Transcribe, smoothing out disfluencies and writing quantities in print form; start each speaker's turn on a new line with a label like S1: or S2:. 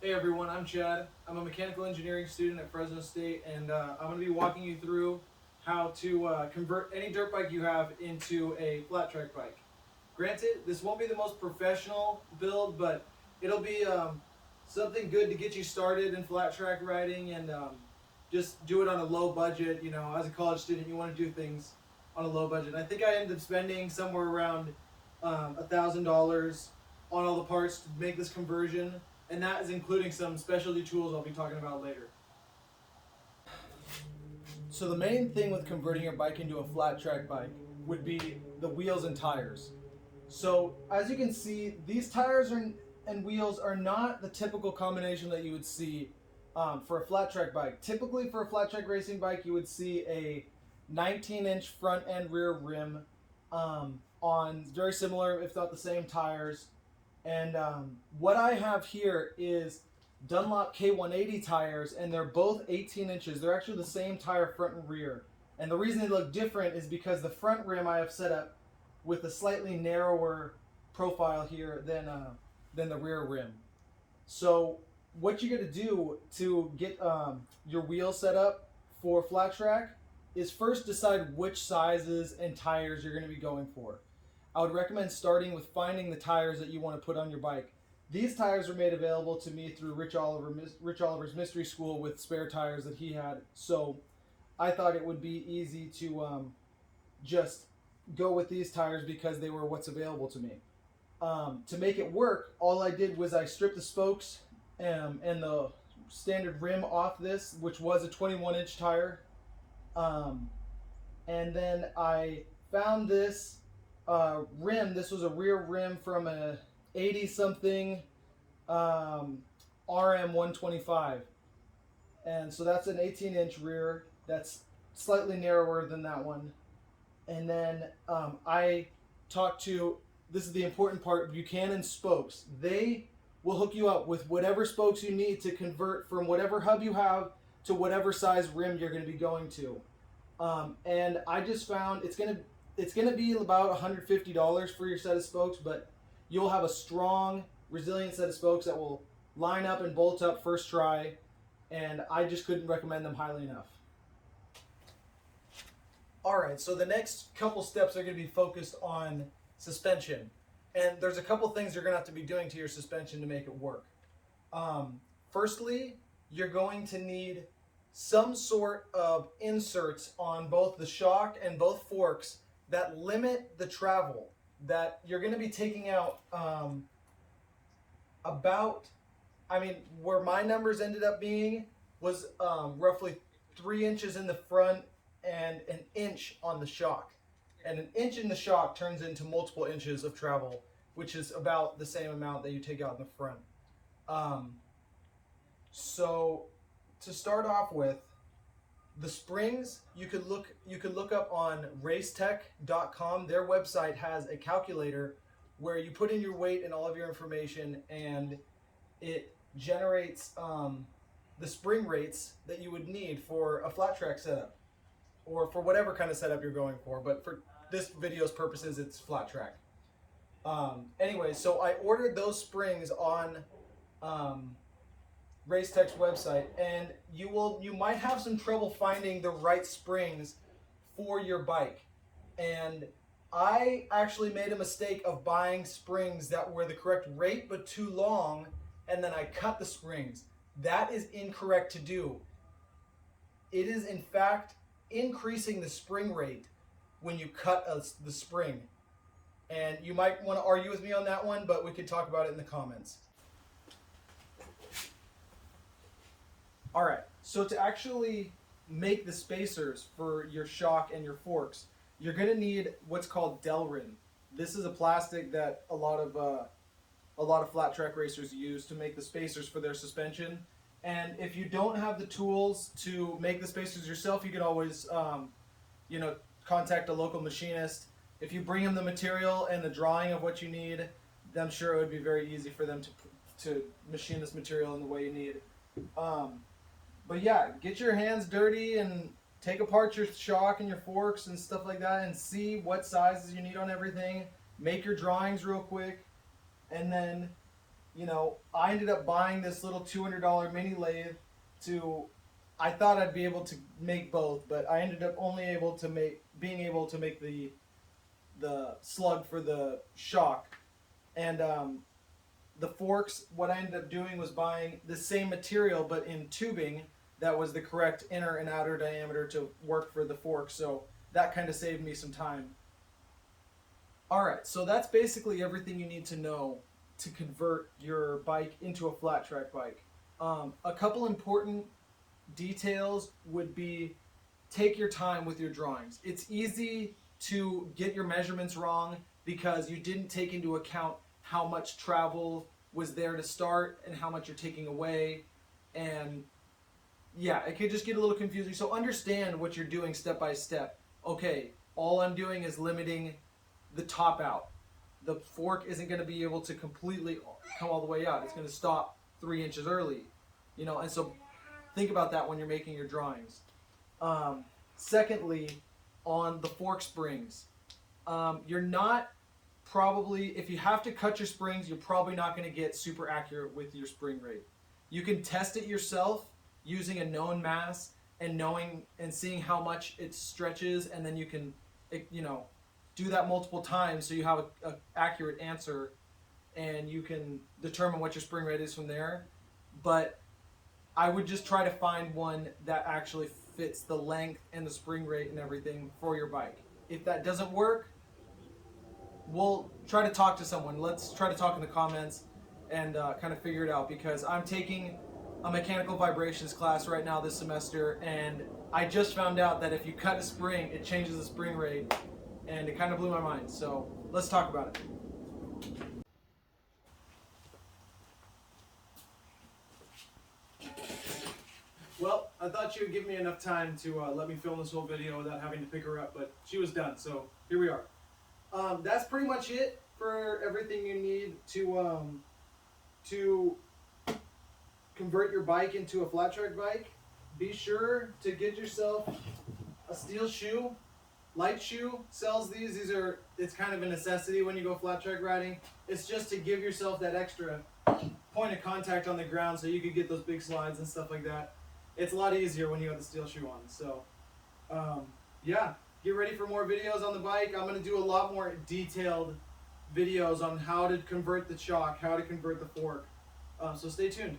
S1: Hey everyone, I'm Chad. I'm a mechanical engineering student at Fresno State, and I'm going to be walking you through how to convert any dirt bike you have into a flat track bike. Granted, this won't be the most professional build, but it'll be something good to get you started in flat track riding and just do it on a low budget. You know, as a college student, you want to do things on a low budget. I think I ended up spending somewhere around $1,000 on all the parts to make this conversion, and that is including some specialty tools I'll be talking about later. So the main thing with converting your bike into a flat track bike would be the wheels and tires. So as you can see, these tires and wheels are not the typical combination that you would see for a flat track bike. Typically for a flat track racing bike, you would see a 19-inch front and rear rim on very similar, if not the same tires. And what I have here is Dunlop K180 tires, and they're both 18 inches. They're actually the same tire front and rear. And the reason they look different is because the front rim I have set up with a slightly narrower profile here than the rear rim. So what you're going to do to get your wheels set up for flat track is first decide which sizes and tires you're going to be going for. I would recommend starting with finding the tires that you want to put on your bike. These tires were made available to me through Rich Oliver's Mystery School with spare tires that he had. So I thought it would be easy to just go with these tires because they were what's available to me. To make it work, all I did was I stripped the spokes and the standard rim off this, which was a 21-inch tire. And then I found this rim. This was a rear rim from a 80 something RM 125, and so that's an 18-inch rear. That's slightly narrower than that one. And then I talked to, this is the important part, Buchanan spokes. They will hook you up with whatever spokes you need to convert from whatever hub you have to whatever size rim you're going to be going to. And I just found it's going to be about $150 for your set of spokes, but you'll have a strong, resilient set of spokes that will line up and bolt up first try, and I just couldn't recommend them highly enough. Alright, so the next couple steps are going to be focused on suspension. And there's a couple things you're going to have to be doing to your suspension to make it work. Firstly, you're going to need some sort of inserts on both the shock and both forks that limit the travel that you're going to be taking out where my numbers ended up being was roughly 3 inches in the front and an inch on the shock. And an inch in the shock turns into multiple inches of travel, which is about the same amount that you take out in the front. So to start off with, the springs you could look up on RaceTech.com. Their website has a calculator where you put in your weight and all of your information, and it generates the spring rates that you would need for a flat track setup, or for whatever kind of setup you're going for. But for this video's purposes, it's flat track. Anyway, so I ordered those springs on RaceTech's website, and you might have some trouble finding the right springs for your bike. And I actually made a mistake of buying springs that were the correct rate but too long, and then I cut the springs. That is incorrect to do. It is in fact increasing the spring rate when you cut the spring. And you might want to argue with me on that one, but we could talk about it in the comments. Alright, so to actually make the spacers for your shock and your forks, you're going to need what's called delrin. This is a plastic that a lot of flat track racers use to make the spacers for their suspension. And if you don't have the tools to make the spacers yourself, you can always contact a local machinist. If you bring them the material and the drawing of what you need, I'm sure it would be very easy for them to machine this material in the way you need. But yeah, get your hands dirty and take apart your shock and your forks and stuff like that, and see what sizes you need on everything. Make your drawings real quick, and then you know, I ended up buying this little $200 mini lathe to, I thought I'd be able to make both, but I ended up only being able to make the slug for the shock. And the forks, what I ended up doing was buying the same material but in tubing that was the correct inner and outer diameter to work for the fork, so that kind of saved me some time. Alright, so that's basically everything you need to know to convert your bike into a flat track bike. A couple important details would be, take your time with your drawings. It's easy to get your measurements wrong because you didn't take into account how much travel was there to start and how much you're taking away, and yeah, it could just get a little confusing. So understand what you're doing step by step. Okay, all I'm doing is limiting the top out. The fork isn't going to be able to completely come all the way out. It's going to stop 3 inches early, you know, and so think about that when you're making your drawings. Secondly, on the fork springs, you're not probably, if you have to cut your springs, you're probably not going to get super accurate with your spring rate. You can test it yourself using a known mass and knowing and seeing how much it stretches, and then you can, you know, do that multiple times so you have a accurate answer and you can determine what your spring rate is from there. But I would just try to find one that actually fits the length and the spring rate and everything for your bike. If that doesn't work, we'll try to talk to someone. Let's try to talk in the comments and kind of figure it out, because I'm taking a mechanical vibrations class right now this semester, and I just found out that if you cut a spring, it changes the spring rate, and it kind of blew my mind. So let's talk about it. Well, I thought she would give me enough time to let me film this whole video without having to pick her up, but she was done, so here we are. That's pretty much it for everything you need to convert your bike into a flat track bike. Be sure to get yourself a steel shoe. Light Shoe sells these. It's kind of a necessity when you go flat track riding. It's just to give yourself that extra point of contact on the ground so you can get those big slides and stuff like that. It's a lot easier when you have the steel shoe on. So yeah, get ready for more videos on the bike. I'm going to do a lot more detailed videos on how to convert the shock, how to convert the fork. So stay tuned.